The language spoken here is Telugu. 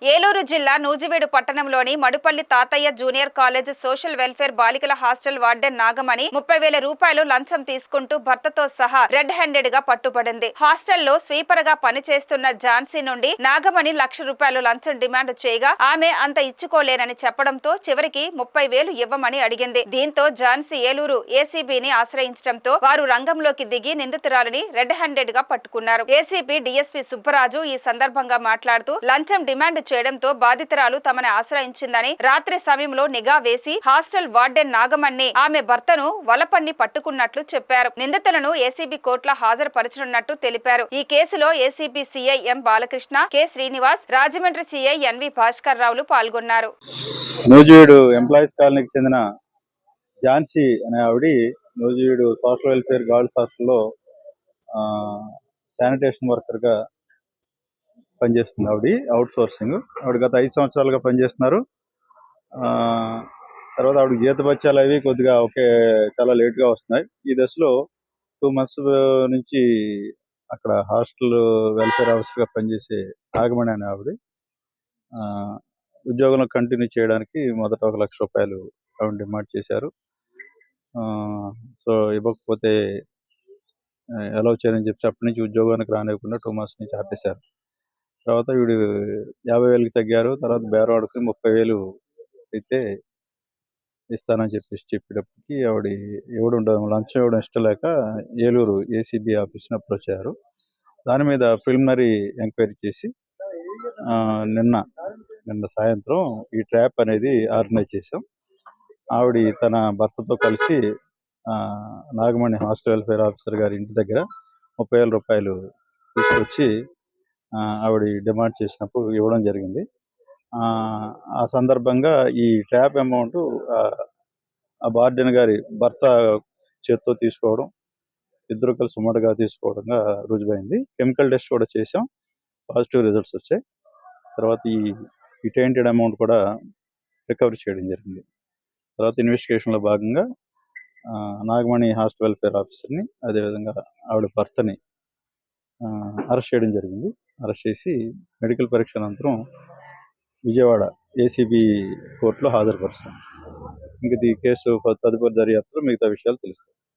ఏలూరు జిల్లా నూజివీడు పట్టణంలోని మడుపల్లి తాతయ్య జూనియర్ కాలేజ్ సోషల్ వెల్ఫేర్ బాలికల హాస్టల్ వార్డెన్ నాగమణి 30,000 రూపాయలు లంచం తీసుకుంటూ భర్తతో సహా రెడ్ హ్యాండెడ్ గా పట్టుబడింది. హాస్టల్లో స్వీపర్ గా పనిచేస్తున్న ఝాన్సీ నుండి నాగమణి ₹1,00,000 లంచం డిమాండ్ చేయగా ఆమె అంత ఇచ్చుకోలేనని చెప్పడంతో చివరికి 30,000 ఇవ్వమని అడిగింది. దీంతో ఝాన్సీ ఏలూరు ఏసీబీని ఆశ్రయించడంతో వారు రంగంలోకి దిగి నిందితురాలిని రెడ్ హ్యాండెడ్ గా పట్టుకున్నారు. ఏసీబీ డీఎస్పీ సుబ్బరాజు ఈ సందర్భంగా మాట్లాడుతూ లంచం డిమాండ్ చేయడంతో బాధితురాలు తమని ఆశ్రయించిందని, రాత్రి సమయంలో నిఘా వేసి హాస్టల్ వార్డెన్ నాగమణి ఆమె భర్తను వలపన్ని పట్టుకున్నట్లు చెప్పారు. నిందితులను ఏసీబీ కోర్టులో హాజరుపరచనున్నట్టు తెలిపారు. ఈ కేసులో ACB CI M Balakrishna, K Srinivas, Rajahmundry CI N V Bhaskar రావులు పాల్గొన్నారు. నూజివీడు ఎంప్లాయీస్ కాలనీకి చెందిన ఝాన్సీ అనే ఆవిడ నూజివీడు సోషల్ వెల్ఫేర్ గర్ల్స్ హాస్టల్లో శానిటేషన్ వర్కర్గా పనిచేస్తుంది. Outsourcing. ఆవిడ గత 5 సంవత్సరాలుగా పనిచేస్తున్నారు. తర్వాత ఆవిడకి జీతభత్యాలు అవి కొద్దిగా చాలా లేట్గా వస్తున్నాయి. ఈ దశలో 2 months నుంచి అక్కడ హాస్టల్ వెల్ఫేర్ ఆఫీసర్గా పనిచేసే నాగమణి అనే ఆవిడ ఉద్యోగంలో కంటిన్యూ చేయడానికి మొదట ₹1,00,000 ఆవిడ డిమాండ్ చేశారు. సో ఇవ్వకపోతే అలౌ చేయని చెప్పి అప్పటి నుంచి ఉద్యోగానికి రానివ్వకుండా 2 months నుంచి ఆపేశారు. తర్వాత వీడు 50,000కి తగ్గారు. తర్వాత బేరం ఆడుకుని 30,000 అయితే ఇస్తానని చెప్పేటప్పటికి ఆవిడ లంచం ఇవ్వడం ఇష్టం లేక ఏలూరు ఏసీబీ ఆఫీస్ని అప్రోచ్ అయ్యారు. దాని మీద ప్రిలిమినరీ ఎంక్వైరీ చేసి నిన్న సాయంత్రం ఈ ట్రాప్ అనేది ఆర్గనైజ్ చేశాం. ఆవిడ తన భర్తతో కలిసి నాగమణి హాస్టల్ వెల్ఫేర్ ఆఫీసర్ గారి ఇంటి దగ్గర ₹30,000 తీసుకొచ్చి ఆవిడ డిమాండ్ చేసినప్పుడు ఇవ్వడం జరిగింది. ఆ సందర్భంగా ఈ ట్యాప్ అమౌంట్ ఆ వార్డెన్ గారి భర్త చేత్తో తీసుకోవడం, ఇద్దరు కలిసి ఉమ్మడిగా తీసుకోవడంగా రుజువైంది. కెమికల్ టెస్ట్ కూడా చేసాం, పాజిటివ్ రిజల్ట్స్ వచ్చాయి. తర్వాత ఈ టెయింటెడ్ అమౌంట్ కూడా రికవరీ చేయడం జరిగింది. తర్వాత ఇన్వెస్టిగేషన్లో భాగంగా నాగమణి హాస్టల్ వెల్ఫేర్ ఆఫీసర్ని, అదేవిధంగా ఆవిడ భర్తని అరెస్ట్ చేయడం జరిగింది. అరెస్ట్ చేసి మెడికల్ పరీక్ష అనంతరం విజయవాడ ఏసీబీ కోర్టులో హాజరుపరుస్తాం. ఇంక ఈ కేసు తదుపరి దర్యాప్తులో మిగతా విషయాలు తెలుస్తాయి.